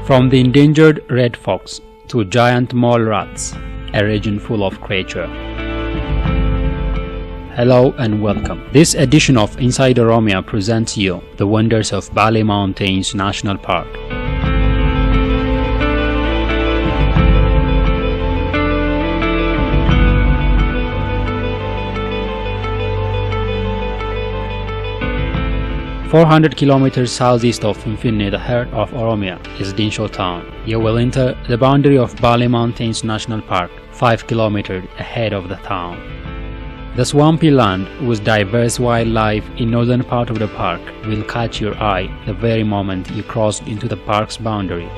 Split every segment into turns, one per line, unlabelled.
From the endangered red fox to giant mole rats, a region full of creature. Hello and welcome. This edition of Inside Oromia presents you the wonders of Bale Mountains National Park. "400 kilometers southeast of Finfinne, the heart of Oromia, is Dinsho town. You will enter the boundary of Bale Mountains National Park, 5 kilometers ahead of the town. The swampy land with diverse wildlife in northern part of the park will catch your eye the very moment you cross into the park's boundary.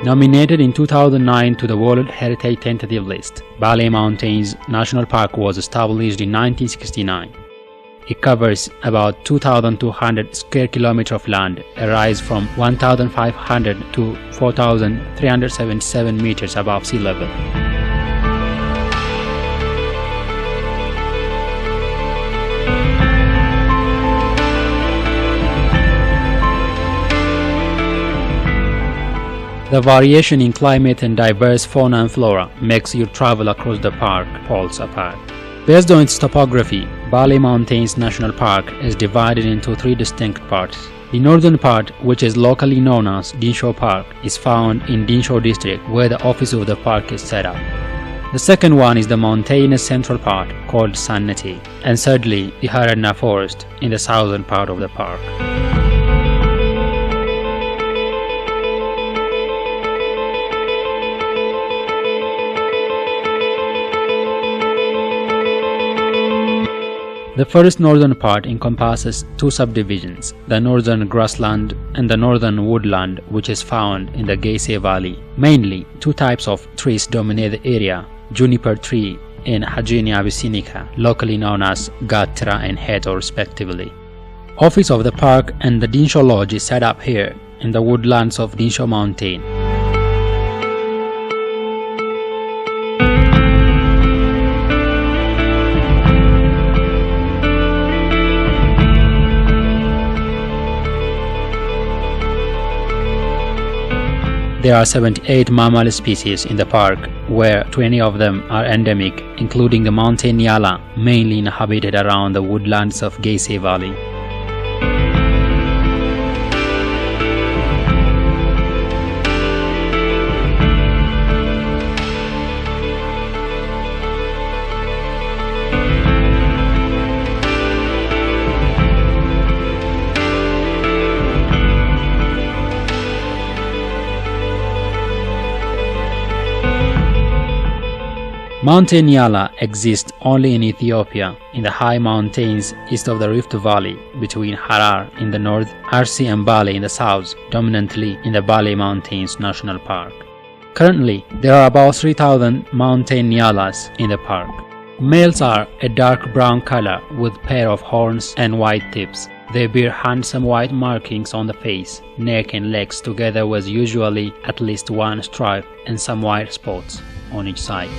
Nominated in 2009 to the World Heritage Tentative List, Bale Mountains National Park was established in 1969. It covers about 2,200 square kilometers of land, a rise from 1,500 to 4,377 meters above sea level. The variation in climate and diverse fauna and flora makes your travel across the park poles apart. Based on its topography, Bale Mountains National Park is divided into three distinct parts. The northern part, which is locally known as Dinsho Park, is found in Dinsho district where the office of the park is set up. The second one is the mountainous central part called Sanneti, and thirdly the Haranna forest in the southern part of the park. The first northern part encompasses two subdivisions, the northern grassland and the northern woodland, which is found in the Geese Valley. Mainly, two types of trees dominate the area, juniper tree and Haginia abyssinica, locally known as Gattara and Heto respectively. Office of the park and the Dinsho Lodge is set up here in the woodlands of Dinsho Mountain. There are 78 mammal species in the park, where 20 of them are endemic, including the mountain nyala, mainly inhabited around the woodlands of Geese Valley. Mountain Nyala exists only in Ethiopia, in the high mountains east of the Rift Valley, between Harar in the north, Arsi and Bale in the south, dominantly in the Bale Mountains National Park. Currently, there are about 3,000 mountain Nyalas in the park. Males are a dark brown color with pair of horns and white tips. They bear handsome white markings on the face, neck and legs, together with usually at least one stripe and some white spots on each side.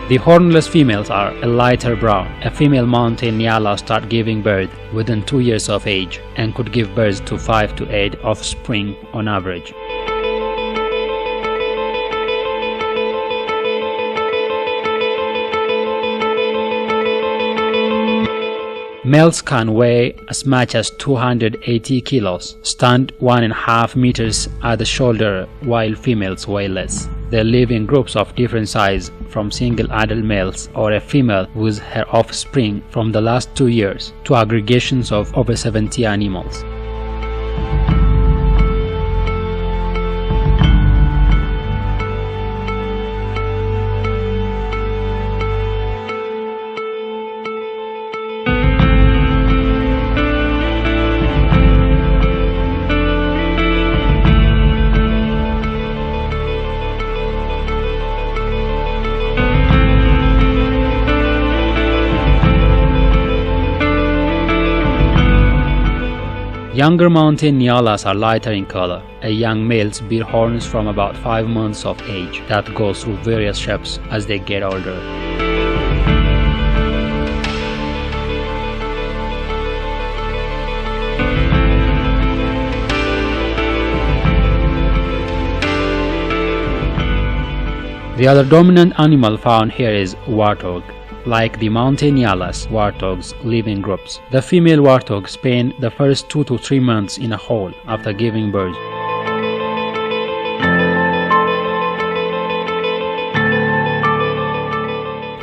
The hornless females are a lighter brown. A female mountain nyala start giving birth within 2 years of age and could give birth to 5 to 8 offspring on average. Males can weigh as much as 280 kilos, stand 1.5 meters at the shoulder, while females weigh less. They live in groups of different size, from single adult males or a female with her offspring from the last 2 years to aggregations of over 70 animals. Younger mountain nyalas are lighter in color. A young males bear horns from about 5 months of age that go through various shapes as they get older. The other dominant animal found here is warthog. Like the mountain nyalas, warthogs live in groups. The female warthog spend the first 2 to 3 months in a hole after giving birth.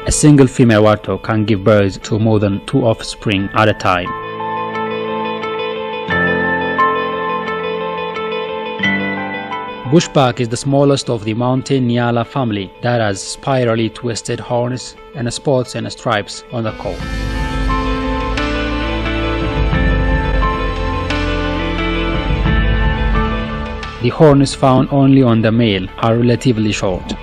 A single female warthog can give birth to more than 2 offspring at a time. Bushbuck is the smallest of the mountain nyala family that has spirally twisted horns and spots and stripes on the coat. The horns found only on the male are relatively short.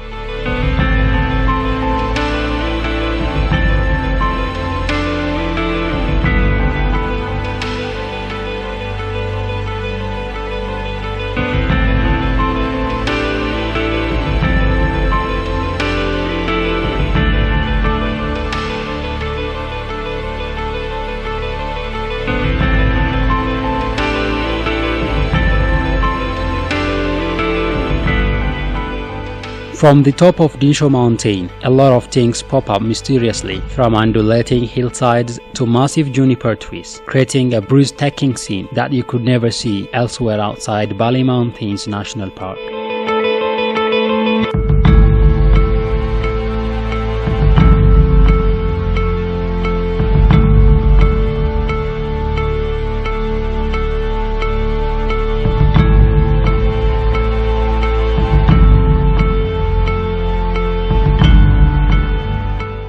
From the top of Dinsho Mountain, a lot of things pop up mysteriously, from undulating hillsides to massive juniper trees, creating a breathtaking scene that you could never see elsewhere outside Bali Mountains National Park.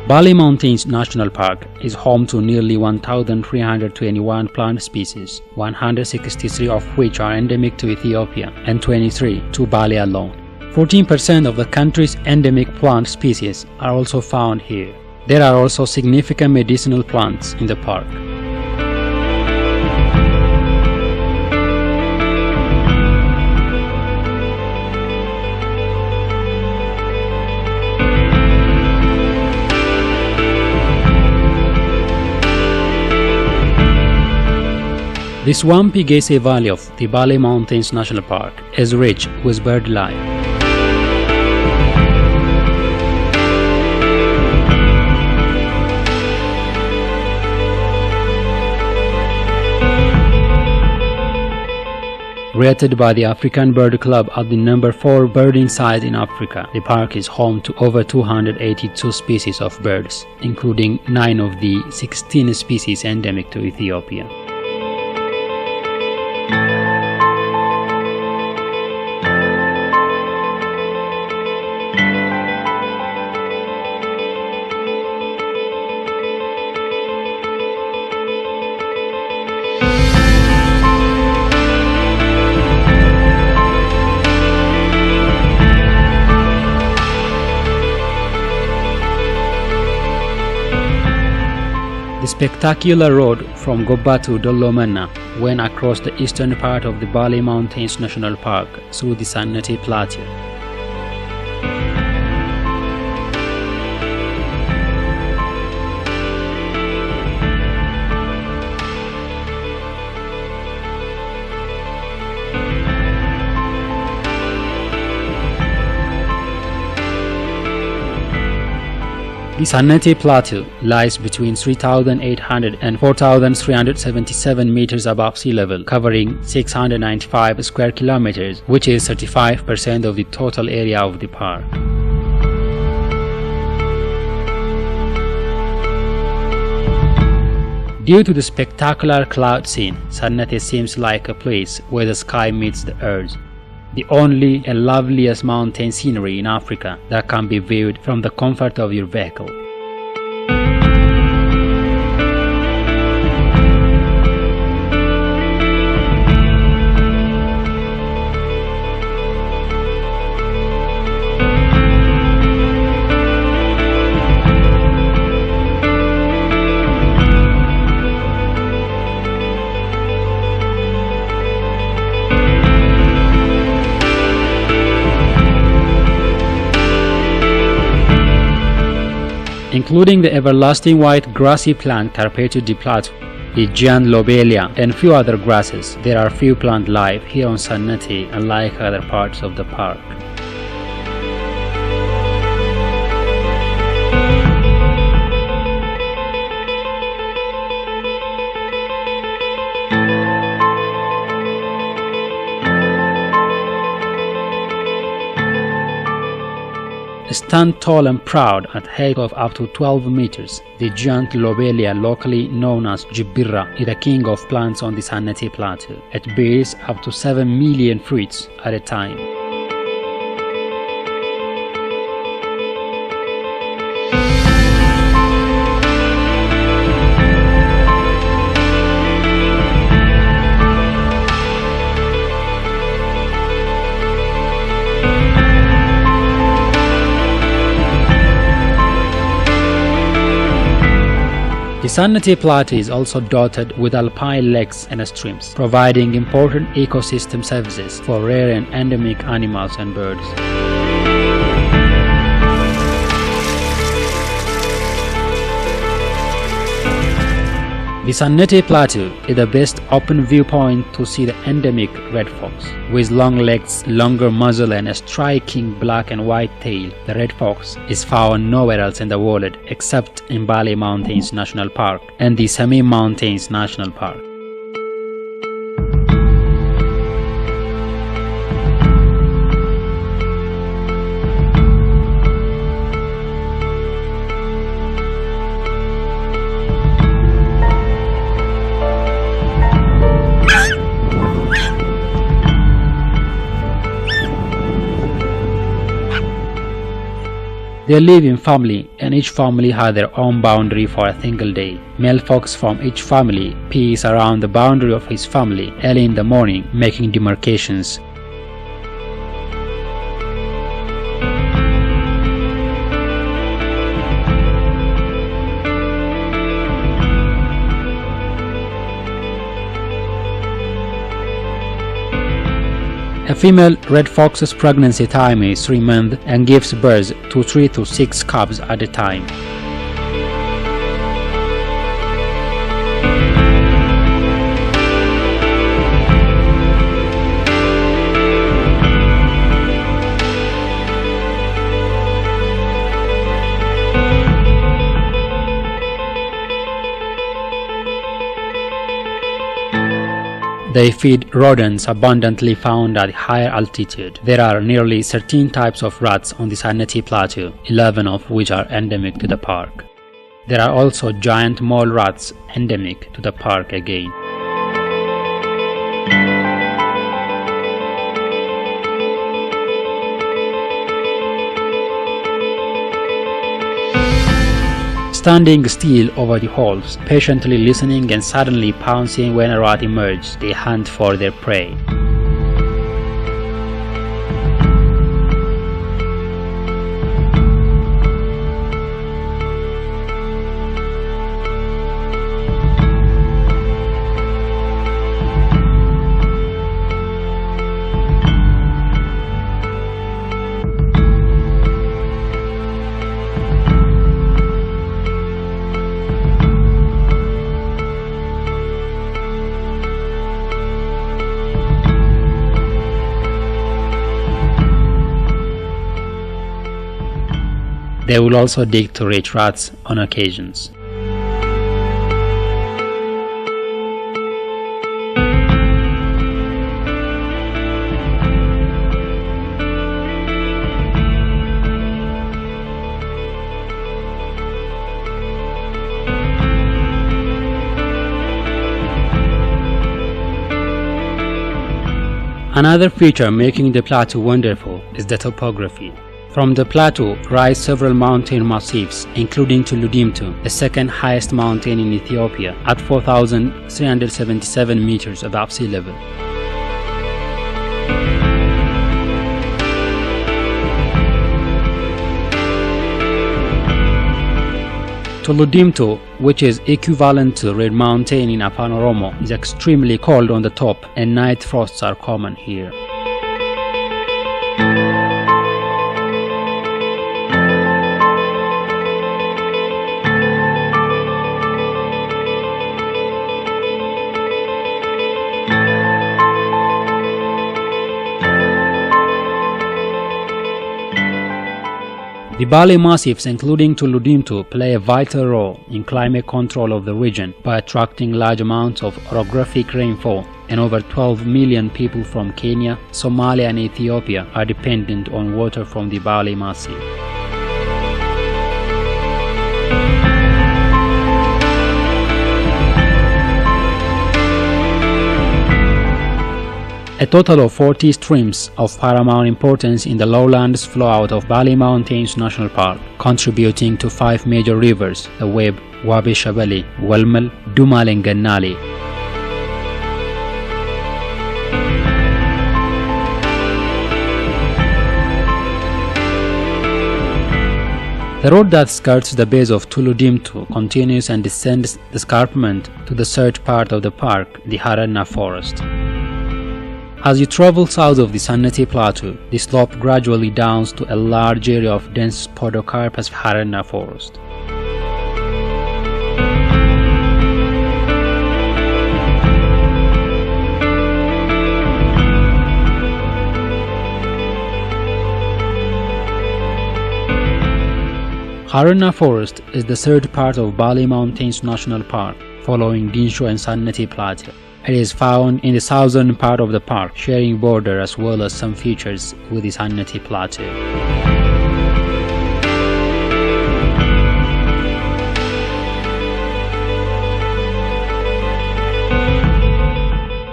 Bali Mountains National Park is home to nearly 1,321 plant species, 163 of which are endemic to Ethiopia and 23 to Bali alone. 14% of the country's endemic plant species are also found here. There are also significant medicinal plants in the park. The swampy Gese Valley of the Bali Mountains National Park is rich with bird life. Rated by the African Bird Club at the number 4 birding site in Africa, the park is home to over 282 species of birds, including 9 of the 16 species endemic to Ethiopia. The spectacular road from Gobba to Dolomanna went across the eastern part of the Bali Mountains National Park through the Sannati Plateau. The Siidee Plateau lies between 3,800 and 4,377 meters above sea level, covering 695 square kilometers, which is 35% of the total area of the park. Due to the spectacular cloud scene, Siidee seems like a place where the sky meets the earth. The only and loveliest mountain scenery in Africa that can be viewed from the comfort of your vehicle. Including the everlasting white grassy plant Carpetu di Plateau, the giant lobelia, and few other grasses, there are few plant life here on Siidee, unlike other parts of the park. Stand tall and proud at height of up to 12 meters, the giant lobelia, locally known as Jibirra, is the king of plants on the Siidee Plateau. It bears up to 7 million fruits at a time. The Siidee Plateau is also dotted with alpine lakes and streams, providing important ecosystem services for rare and endemic animals and birds. The Siidee Plateau is the best open viewpoint to see the endemic red fox. With long legs, longer muzzle and a striking black and white tail, the red fox is found nowhere else in the world except in Bali Mountains National Park and the Semi Mountains National Park. They live in family, and each family has their own boundary for a single day. Male fox from each family pees around the boundary of his family early in the morning, making demarcations. A female red fox's pregnancy time is 3 months and gives birth to 3 to 6 cubs at a time. They feed rodents abundantly found at higher altitude. There are nearly 13 types of rats on the Siidee Plateau, 11 of which are endemic to the park. There are also giant mole rats endemic to the park again. Standing still over the holes, patiently listening and suddenly pouncing when a rat emerges, they hunt for their prey. They will also dig to reach rats on occasions. Another feature making the plateau wonderful is the topography. From the plateau rise several mountain massifs, including Tuludimtu, the second highest mountain in Ethiopia at 4,377 meters above sea level. Tuludimtu, which is equivalent to Red Mountain in Afan Oromo, is extremely cold on the top and night frosts are common here. The Bali Massifs, including Tuludimtu, play a vital role in climate control of the region by attracting large amounts of orographic rainfall, and over 12 million people from Kenya, Somalia and Ethiopia are dependent on water from the Bali Massif. A total of 40 streams of paramount importance in the lowlands flow out of Bali Mountains National Park, contributing to 5 major rivers: the Web, Wabi Shabali, Walmal, Dumal and Gannali. The road that skirts the base of Tuludimtu continues and descends the escarpment to the third part of the park, the Haranna Forest. As you travel south of the Sannati Plateau, the slope gradually downs to a large area of dense podocarpus Haranna forest. Haranna Forest is the third part of Bali Mountains National Park, following Dinsho and Sannati Plateau. It is found in the southern part of the park, sharing border as well as some features with the Sannati Plateau.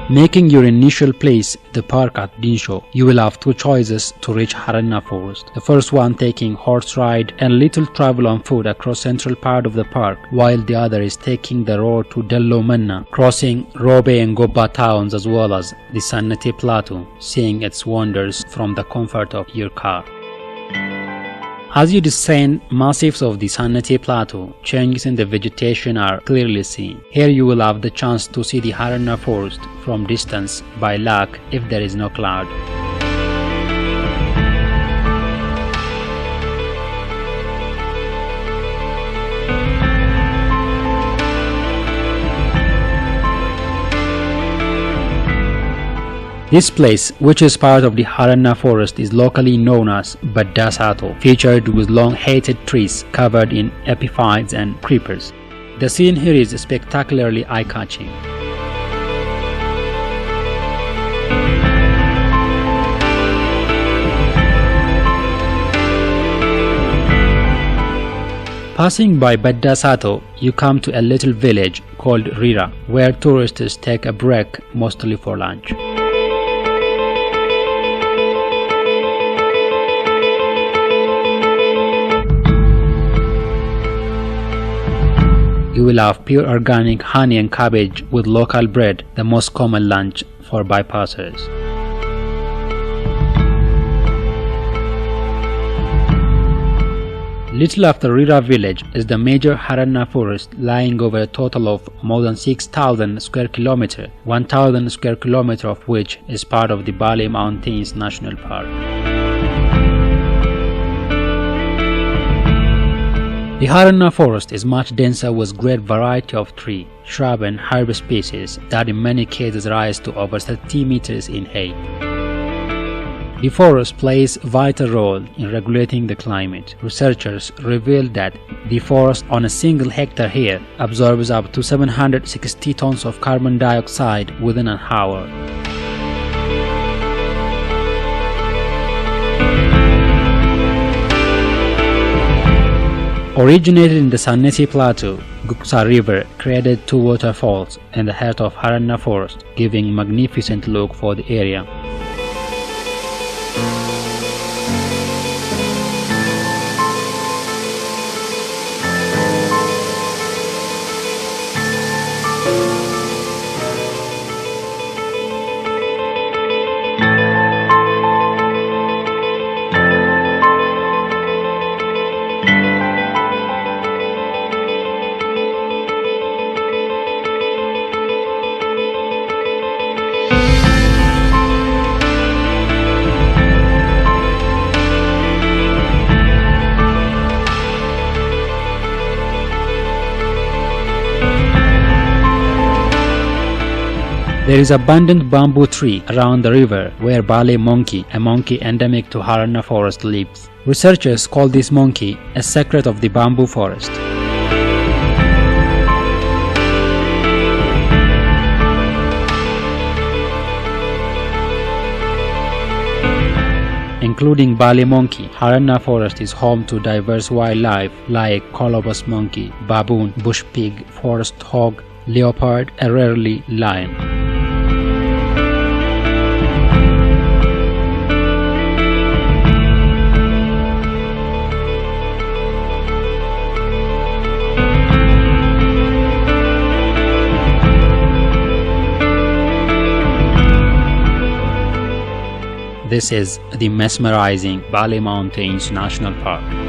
Making your initial place the park at Dinsho, you will have 2 choices to reach Haranna Forest. The first one taking horse ride and little travel on foot across central part of the park, while the other is taking the road to Dello Manna, crossing Robe and Gobba towns as well as the Sannati Plateau, seeing its wonders from the comfort of your car. As you descend massifs of the Sannati Plateau, changes in the vegetation are clearly seen. Here you will have the chance to see the Haranna Forest from distance by luck if there is no cloud. This place, which is part of the Haranna Forest, is locally known as Baddasato, featured with long-hated trees covered in epiphytes and creepers. The scene here is spectacularly eye-catching. Passing by Baddasato, you come to a little village called Rira, where tourists take a break, mostly for lunch. You will have pure organic honey and cabbage with local bread, the most common lunch for bypassers. Little after Rira village is the major Haranna forest, lying over a total of more than 6,000 square kilometers, 1,000 square kilometers of which is part of the Bali Mountains National Park. The Haranna forest is much denser with great variety of tree, shrub and herb species that in many cases rise to over 30 meters in height. The forest plays a vital role in regulating the climate. Researchers revealed that the forest on a single hectare here absorbs up to 760 tons of carbon dioxide within an hour. Originated in the Sannesi Plateau, Guksa River created two waterfalls in the heart of Haranna Forest, giving a magnificent look for the area. There is abundant bamboo tree around the river where Bale monkey, a monkey endemic to Haranna forest, lives. Researchers call this monkey a secret of the bamboo forest. Including Bale monkey, Haranna forest is home to diverse wildlife like colobus monkey, baboon, bush pig, forest hog, leopard, and rarely lion. This is the mesmerizing Bale Mountains National Park.